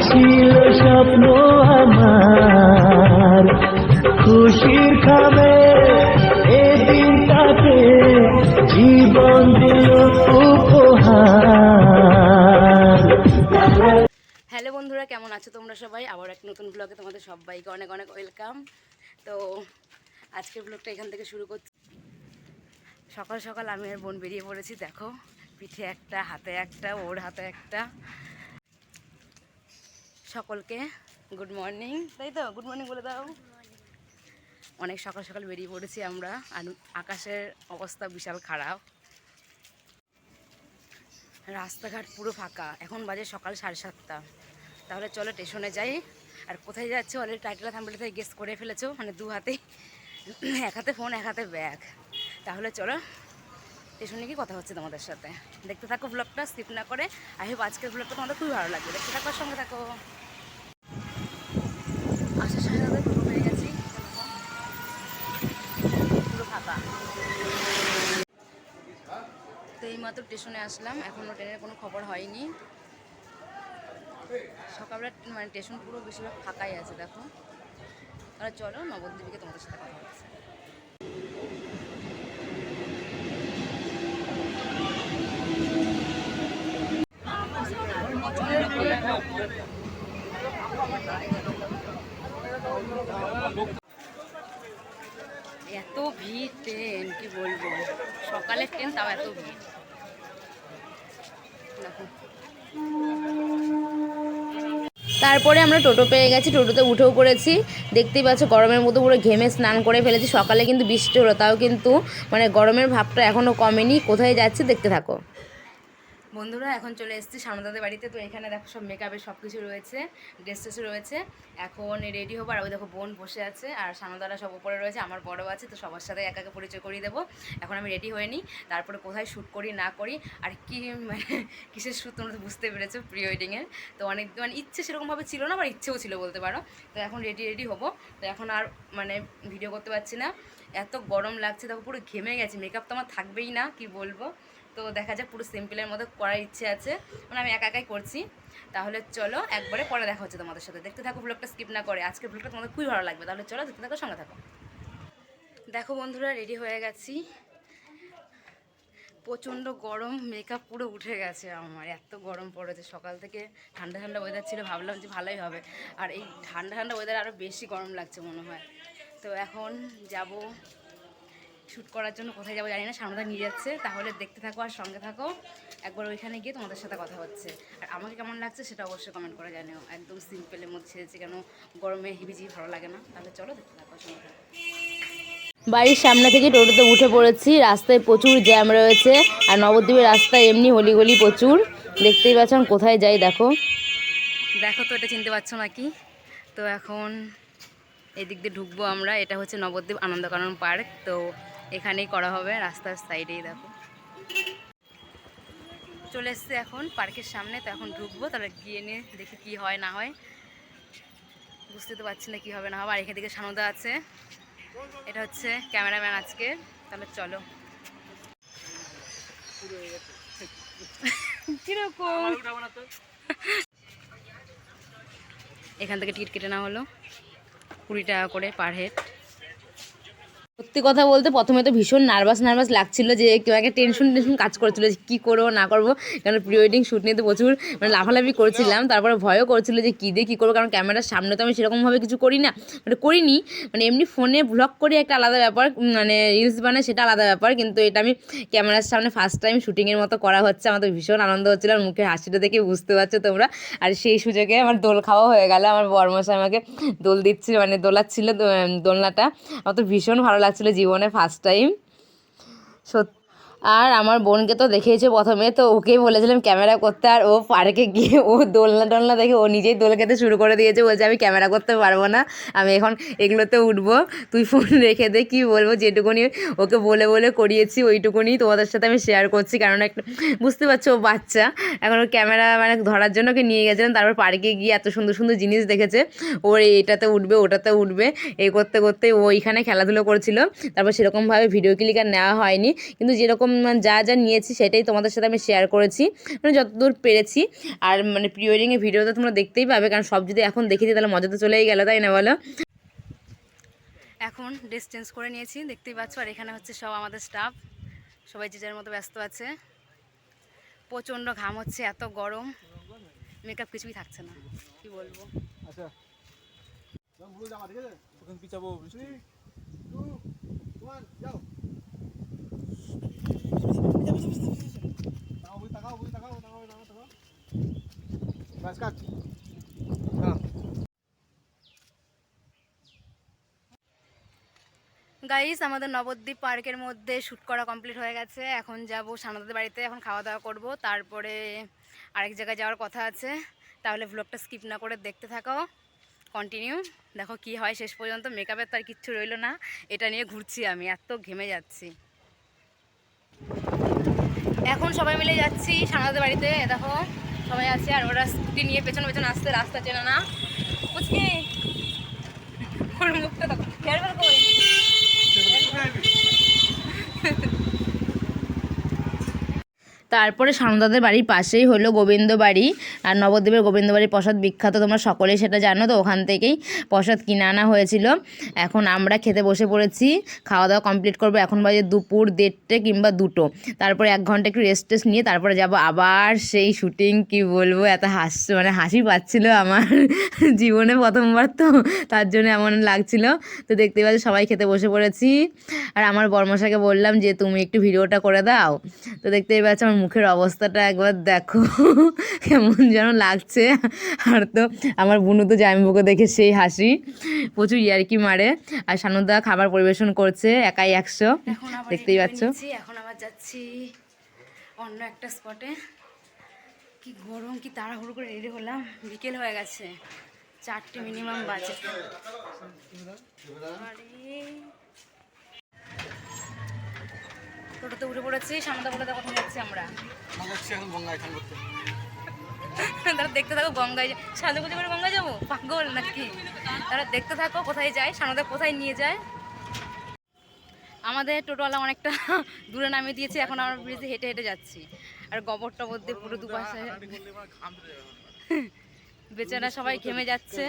ছিল স্বপ্ন আমার খুশির খাবে এই দিনটাতে জীবন দিল উপহার। হ্যালো বন্ধুরা, কেমন আছো তোমরা সবাই? আবার এক নতুন ব্লগে তোমাদের সবাইকে অনেক অনেক ওয়েলকাম। তো আজকের ব্লগটা এখান থেকে শুরু করছি। সকাল সকাল আমি আর বোন বেরিয়ে পড়েছি। দেখো, পিঠে একটা, হাতে একটা, ওর হাতে একটা। সকলকে গুড মর্নিং। তাই তো, গুড মর্নিং বলে দাও। অনেক সকাল সকাল বেরিয়ে পড়েছি আমরা, আর আকাশের অবস্থা বিশাল খারাপ। রাস্তাঘাট পুরো ফাঁকা। এখন বাজে সকাল 7:30। তাহলে চলো স্টেশনে যাই। আর কোথায় যাচ্ছি অলরেডি টাইটেল থাম্বনেল থেকে গেস করে ফেলেছো, মানে দু হাতে, এক হাতে ফোন এক হাতে ব্যাগ। তাহলে চলো স্টেশনে গিয়ে কথা হচ্ছে তোমাদের সাথে। দেখতে থাকো ব্লগটা, স্কিপ না করে। আই হোপ আজকের ব্লগটা তোমাদের খুবই ভালো লাগবে। দেখতে থাকো, সঙ্গে থাকো। আসার সাথে সাথে পুরো হয়ে গেছি, পুরো ফাঁকা। তো এইমাত্র স্টেশনে আসলাম, এখনও ট্রেনের কোনো খবর হয়নি। সকালবেলা মানে স্টেশন পুরো বেশিরভাগ ফাঁকাই আছে। দেখো, তাহলে চলো নবদ্বীপে তোমাদের সাথে কথা হচ্ছে। এত ভিড় ট্রেন, কি বলবো, সকালের ট্রেন তাও এত ভিড়। দেখো, তারপরে আমরা টোটো পেয়ে গেছি, টোটোতে উঠেও পড়েছি। দেখতেই পাচ্ছ গরমের মতো পুরো ঘেমে স্নান করে ফেলেছি। সকালে কিন্তু বৃষ্টি হলো, তাও কিন্তু মানে গরমের ভাবটা এখনও কমেনি। কোথায় যাচ্ছি দেখতে থাকো। বন্ধুরা, এখন চলে এসেছি সামদাদের বাড়িতে। তো এখানে দেখো সব মেকআপের সব কিছু রয়েছে, ড্রেস ট্রেসও রয়েছে। এখন রেডি হবো। আর ওই দেখো বোন বসে আছে, আর সামদারা সব উপরে রয়েছে, আমার বড় আছে। তো সবার সাথে একাকে পরিচয় করিয়ে দেবো। এখন আমি রেডি হয়ে নিই, তারপরে কোথায় শ্যুট করি না করি, আর কি মানে কিসের শ্যুট তোমরা তো বুঝতে পেরেছো, প্রি ওয়েডিংয়ের। তো অনেক মানে ইচ্ছে সেরকমভাবে ছিল না, আবার ইচ্ছেও ছিল বলতে পারো। তো এখন রেডি হবো। তো এখন আর মানে ভিডিও করতে পারছি না, এত গরম লাগছে। দেখো পুরো ঘেমে গেছি, মেকআপ তো আমার থাকবেই না, কি বলবো। তো দেখা যাক, পুরো সিম্পলের মধ্যে করার ইচ্ছে আছে, মানে আমি একা একাই করছি। তাহলে চলো একবারে পরে দেখা হচ্ছে তোমাদের সাথে। দেখতে থাকো ব্লগটা, স্কিপ না করে। আজকের ব্লগটা তোমাদের খুবই ভালো লাগবে। তাহলে চলো দেখতে থাকো, সঙ্গে থাকো। দেখো বন্ধুরা, রেডি হয়ে গেছি। প্রচণ্ড গরম, মেকআপ পুরো উঠে গেছে আমার, এত গরম পড়েছে। সকাল থেকে ঠান্ডা ঠান্ডা ওয়েদার ছিল, ভাবলাম যে ভালোই হবে। আর এই ঠান্ডা ঠান্ডা ওয়েদার আরও বেশি গরম লাগছে মনে হয়। তো এখন যাব শ্যুট করার জন্য। কোথায় যাবো জানি না, সামনে নিয়ে যাচ্ছে। তাহলে দেখতে থাকো আর সঙ্গে থাকো। একবার ওইখানে গিয়ে তোমাদের সাথে কথা হচ্ছে। আর আমাকে কেমন লাগছে সেটা অবশ্যই কমেন্ট করে জানিও। একদম সিম্পলের মধ্যে ছেড়েছি, কেন গরমে হিবিজিবি ভালো লাগে না। তাহলে চলো দেখতে থাকো, সঙ্গে থাকো। বাড়ির সামনে থেকে টোটোতে উঠে পড়েছি। রাস্তায় প্রচুর জ্যাম রয়েছে, আর নবদ্বীপের রাস্তায় এমনি হলি প্রচুর। দেখতেই পাচ্ছেন কোথায় যাই। দেখো দেখো তো, এটা চিনতে পারছো নাকি? তো এখন এদিক দিয়ে ঢুকবো আমরা। এটা হচ্ছে নবদ্বীপ আনন্দকানন পার্ক। তো এখানেই করা হবে, রাস্তার সাইডেই। দেখো চলে এসছে এখন পার্কের সামনে। তো এখন ঢুকবো, তাহলে গিয়ে নিয়ে দেখি কি হয় না হয়। বুঝতে তো পারছি না কি হবে না হবে। আর এখানে দিকে সানুদা আছে, এটা হচ্ছে ক্যামেরাম্যান আজকে। তাহলে চলো। কিরকম এখান থেকে টিকিট কেটে নেওয়া হলো 20 টাকা করে পার হেড। সত্যি কথা বলতে প্রথমে তো ভীষণ নার্ভাস লাগছিল, যে কেউ একটা টেনশন কাজ করছিল যে কী করবো না করবো। কারণ প্রি ওয়েডিং শ্যুট নিয়ে তো প্রচুর মানে লাফালাফি করছিলাম। তারপরে ভয়ও করছিল যে কী দিয়ে কী করবো, কারণ ক্যামেরার সামনে তো আমি সেরকমভাবে কিছু করি না, মানে করিনি। মানে এমনি ফোনে ব্লগ করি একটা আলাদা ব্যাপার, মানে রিলস বানাই সেটা আলাদা ব্যাপার। কিন্তু এটা আমি ক্যামেরার সামনে ফার্স্ট টাইম শ্যুটিংয়ের মতো করা হচ্ছে। আমার তো ভীষণ আনন্দ হচ্ছিল, আর মুখের হাসিটা দেখে বুঝতে পারছো তোমরা। আর সেই সুযোগে আমার দোল খাওয়া হয়ে গেল। আমার বরমশাই আমাকে দোল দিচ্ছিল, মানে দোলাচ্ছিল দোলনাটা। আমার তো ভীষণ ভালো লাগছিলো, জীবনে ফার্স্ট টাইম সত্যি। আর আমার বোনকে তো দেখিয়েছে প্রথমে, তো ওকেই বলেছিলাম ক্যামেরা করতে। আর ও পার্কে গিয়ে ও দোলনা দেখে ও নিজেই দোল খেতে শুরু করে দিয়েছে। বলছে আমি ক্যামেরা করতে পারবো না, আমি এখন এগুলোতে উঠবো, তুই ফোন রেখে দে। কী বলবো, যেটুকুনি ওকে বলে করিয়েছি ওইটুকুনি তোমাদের সাথে আমি শেয়ার করছি। কারণ একটা বুঝতে পারছো, ও বাচ্চা, এখন ওর ক্যামেরা মানে ধরার জন্য ওকে নিয়ে গেছিলাম। তারপর পার্কে গিয়ে এত সুন্দর সুন্দর জিনিস দেখেছে, ওর এটাতে উঠবে ওটাতে উঠবে, এই করতে করতে ও এইখানে খেলাধুলো করছিল। তারপর সেরকমভাবে ভিডিও ক্লিক আর নেওয়া হয়নি, কিন্তু যেরকম মানে যা যা নিয়েছি সেটাই তোমাদের সাথে আমি শেয়ার করেছি, মানে যতদূর পেরেছি। আর মানে প্রি ওয়েডিংয়ের ভিডিওতে তোমরা দেখতেই পাবে, কারণ সব যদি এখন দেখে দিই তাহলে মজা তো চলেই গেল, তাই না বলো? এখন ড্রেস চেঞ্জ করে নিয়েছি, দেখতেই পাচ্ছ। আর এখানে হচ্ছে সব আমাদের স্টাফ, সবাই যে যার মতো ব্যস্ত আছে। প্রচণ্ড ঘাম হচ্ছে, এত গরম, মেকআপ কিছুই থাকছে না, কি বলবো। আচ্ছা ভুলে যাওয়া ঠিক আছে, তখন পিছাবো। 3 2 1 যাও। তাকাও। বাস কাট। হ্যাঁ গাইস, আমাদের নবদ্বীপ পার্কের মধ্যে শ্যুট করা কমপ্লিট হয়ে গেছে। এখন যাব সানন্দাদের বাড়িতে, এখন খাওয়া দাওয়া করব, তারপরে আরেক জায়গায় যাওয়ার কথা আছে। তাহলে ব্লগটা স্কিপ না করে দেখতে থাকো, কন্টিনিউ দেখো কি হয় শেষ পর্যন্ত। মেকআপের তো আর কিচ্ছু রইলো না, এটা নিয়ে ঘুরছি আমি, এত ঘেমে যাচ্ছি। এখন সবাই মিলে যাচ্ছি সানন্দাদের বাড়িতে, দেখো সবাই আছে। আর ওরা স্কুটি নিয়ে পেছনে পেছনে আসতে, রাস্তা চেনে না। বুঝছি ওর মুখটা দেখো, হেয়ার বেল কই। তারপরে সানন্দাদের বাড়ির পাশেই হলো গোবিন্দ বাড়ি। আর নবদ্বীপের গোবিন্দ বাড়ির প্রসাদ বিখ্যাত, তোমরা সকলেই সেটা জানো। তো ওখান থেকেই প্রসাদ কিনে আনা হয়েছিল। এখন আমরা খেতে বসে পড়েছি, খাওয়া দাওয়া কমপ্লিট করবো। এখন বাজে দুপুর 1:30 কিংবা 2টো। তারপরে 1 ঘন্টা একটু রেস্ট টেস্ট নিয়ে তারপরে যাব আবার সেই শুটিং। কি বলবো, এত মানে হাসি পাচ্ছিল আমার জীবনে প্রথমবার, তো তার জন্য এমন লাগছিল। তো দেখতেই পাচ্ছি সবাই খেতে বসে পড়েছি। আর আমার বর্মশাকে বললাম যে তুমি একটু ভিডিওটা করে দাও। তো দেখতেই পাচ্ছ আমার মুখের অবস্থাটা, একবার দেখো কেমন যেন লাগছে। আর তো আমার বুনু তো জামাইবাবুকে দেখে সেই হাসি, প্রচুর ইয়ার্কি মারে। আর সানুদা খাবার পরিবেশন করছে একাই 100, দেখতেই পাচ্ছ। এখন আবার যাচ্ছি অন্য একটা স্পটে। কি গরম, কি তাড়াহুড়ো করে রেডি হলাম, বিকেল হয়ে গেছে, 4টে মিনিমাম বাজে। টোটোতে উঠে পড়েছি, সামনে বলে দেখো কোথায় যাচ্ছি আমরা। এখন গঙ্গায় খান করতে। তারা দেখতে থাকো, গঙ্গায় সাজুগুজি করে গঙ্গায় যাবো, পাগল নাকি? তারা দেখতে থাকো কোথায় যায়, সামনে কোথায় নিয়ে যায়। আমাদের টোটোওয়ালা অনেকটা দূরে নামিয়ে দিয়েছে, এখন আমরা ব্রিজে হেঁটে হেঁটে যাচ্ছি। আর গোবর টবর দিয়ে পুরো দুপাশে বেচারা সবাই ঘেমে যাচ্ছে।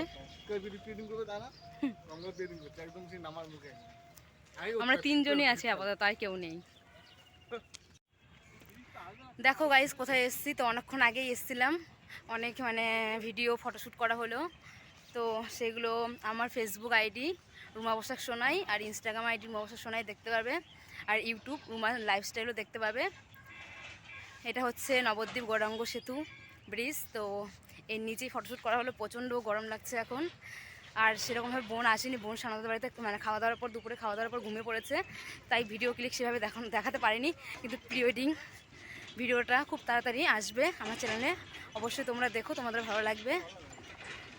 আমরা 3 জনই আছি আপাতত, আর কেউ নেই। দেখো গাইস কোথায় এসেছি। তো অনেকক্ষণ আগেই এসেছিলাম, অনেক মানে ভিডিও ফটোশ্যুট করা হলো। তো সেগুলো আমার ফেসবুক আইডি রুমা বসাক সোনাই, আর ইনস্টাগ্রাম আইডি রুমা বসাক সোনাই দেখতে পারবে, আর ইউটিউব রুমা লাইফস্টাইলও দেখতে পাবে। এটা হচ্ছে নবদ্বীপ গৌরাঙ্গ সেতু ব্রিজ। তো এর নিচেই ফটোশ্যুট করা হলো, প্রচণ্ড গরম লাগছে এখন। আর সেরকমভাবে বোন আসেনি, বোন সানন্দাদের বাড়িতে মানে খাওয়া দাওয়ার পর, দুপুরে খাওয়া দাওয়ার পর ঘুমিয়ে পড়েছে, তাই ভিডিও ক্লিক সেভাবে দেখাতে পারিনি। কিন্তু প্রি ওয়েডিং ভিডিওটা খুব তাড়াতাড়ি আসবে আমার চ্যানেলে, অবশ্যই তোমরা দেখো, তোমাদের ভালো লাগবে।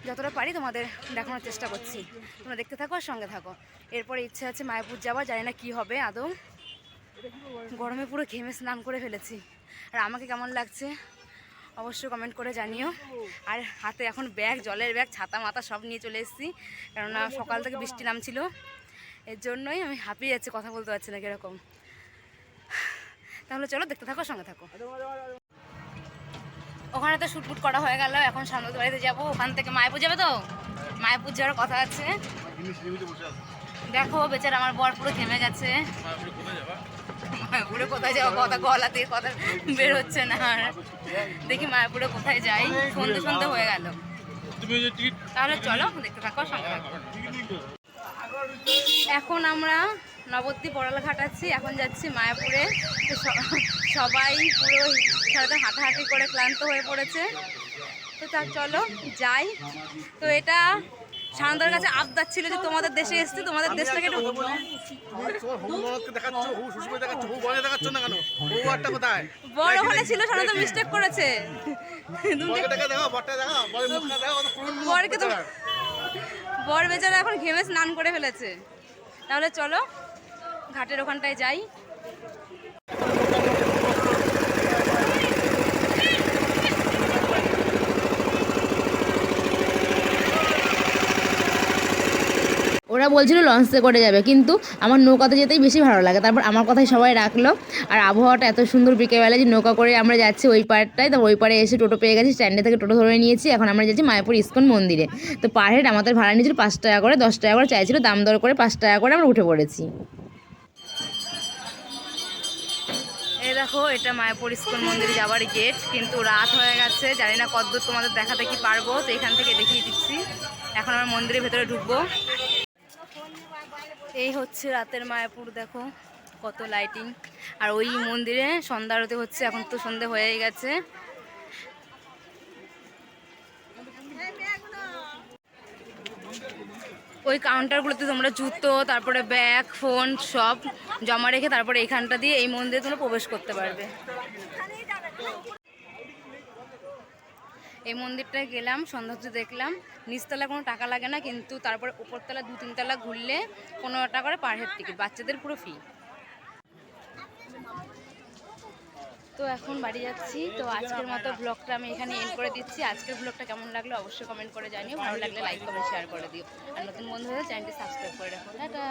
যতটা পারি তোমাদের দেখানোর চেষ্টা করছি, তোমরা দেখতে থাকো আর সঙ্গে থাকো। এরপরে ইচ্ছে আছে মায়াপুর যাওয়া, জানি না কী হবে আদৌ। গরমে পুরো ঘেমে স্নান করে ফেলেছি। আর আমাকে কেমন লাগছে অবশ্যই কমেন্ট করে জানিও। আর হাতে এখন ব্যাগ, জলের ব্যাগ, ছাতা মাথা সব নিয়ে চলে এসেছি, কেননা সকাল থেকে বৃষ্টি নামছিল, এর জন্যই আমি হাঁপিয়ে যাচ্ছি, কথা বলতে পারছি না কীরকম। তাহলে চলো দেখতে থাকো, সঙ্গে থাকো। ওখানে তো শুটফুট করা হয়ে গেল, এখন সানন্দাদের বাড়িতে যাবো। ওখান থেকে মায়াপুর যাবে, তো মায়াপুর যাওয়ার কথা আছে। দেখো বেচারা আমার বর পুরো ঘেমে গেছে। মায়াপুরে কোথায় যাবো, কথা গলা দিয়ে কথা বের হচ্ছে না। আর দেখি মায়াপুরে কোথায় যাই, সন্ধে সন্ধে হয়ে গেল। তাহলে চলো দেখতে থাকো, সঙ্গে থাকো। এখন আমরা নবদ্বীপ পড়ালেঘাট আছি, এখন যাচ্ছি মায়াপুরে। তো সবাই পুরো সারাদিন হাঁটাহাঁটি করে ক্লান্ত হয়ে পড়েছে, তো তা চলো যাই। তো এটা সানন্দার কাছে আবদার ছিল যে তোমাদের দেশে এসছি, তোমাদের দেশটাকে বড় ওখানে ছিল, সানন্দা মিস্টেক করেছে। বরকে তো বর বেচারা এখন ঘেমে স্নান করে ফেলেছে। তাহলে চলো ঘাটের ওখানটায় যাই। ওরা বলছিল লঞ্চে করে যাবে, কিন্তু আমার নৌকাতে যেতেই বেশি ভালো লাগে। তারপর আমার কথাই সবাই রাখলো। আর আবহাওয়াটা এত সুন্দর বিকেলবেলা যে নৌকা করে আমরা যাচ্ছি ওই পাড়টায়। তো ওই পাড়ে এসে টোটো পেয়ে গেছি, স্ট্যান্ডে থেকে টোটো ধরে নিয়েছি। এখন আমরা যাচ্ছি মায়াপুর ইস্কন মন্দিরে। তো পার হেড আমাদের ভাড়া নিয়েছিল 5 টাকা করে, 10 টাকা করে চাইছিল, দাম দর করে 5 টাকা করে আমরা উঠে পড়েছি। এই দেখো, এটা মায়াপুর ইস্কন মন্দিরে যাওয়ার গেট, কিন্তু রাত হয়ে গেছে, জানি না কতদূর তোমাদের দেখাতে কি পারবো। তো এখান থেকে দেখিয়ে দিচ্ছি। এখন আমরা মন্দিরের ভেতরে ঢুকবো। এই হচ্ছে রাতের মায়াপুর, দেখো কত লাইটিং। আর ওই মন্দিরে সন্ধ্যা আরতি হচ্ছে, এখন তো সন্ধে হয়ে গেছে। ওই কাউন্টারগুলোতে তোমরা জুতো, তারপরে ব্যাগ, ফোন সব জমা রেখে তারপরে এখানটা দিয়ে এই মন্দিরে তোমরা প্রবেশ করতে পারবে। এই মন্দিরটায় গেলাম, সন্ধ্যা দেখলাম। নিচতলা কোনো টাকা লাগে না, কিন্তু তারপরে উপরতলা 2-3 তলা ঘুরলে 15 টাকা করে পার হেড টিকিট, বাচ্চাদের পুরো ফ্রি। তো এখন বাড়ি যাচ্ছি। তো আজকের মতো ব্লগটা আমি এখানে এন্ড করে দিচ্ছি। আজকের ব্লগটা কেমন লাগলো অবশ্যই কমেন্ট করে জানিও। ভালো লাগলে লাইক কমেন্ট শেয়ার করে দিও। আর নতুন বন্ধু হলে চ্যানেলটি সাবস্ক্রাইব করে রাখো। টাটা।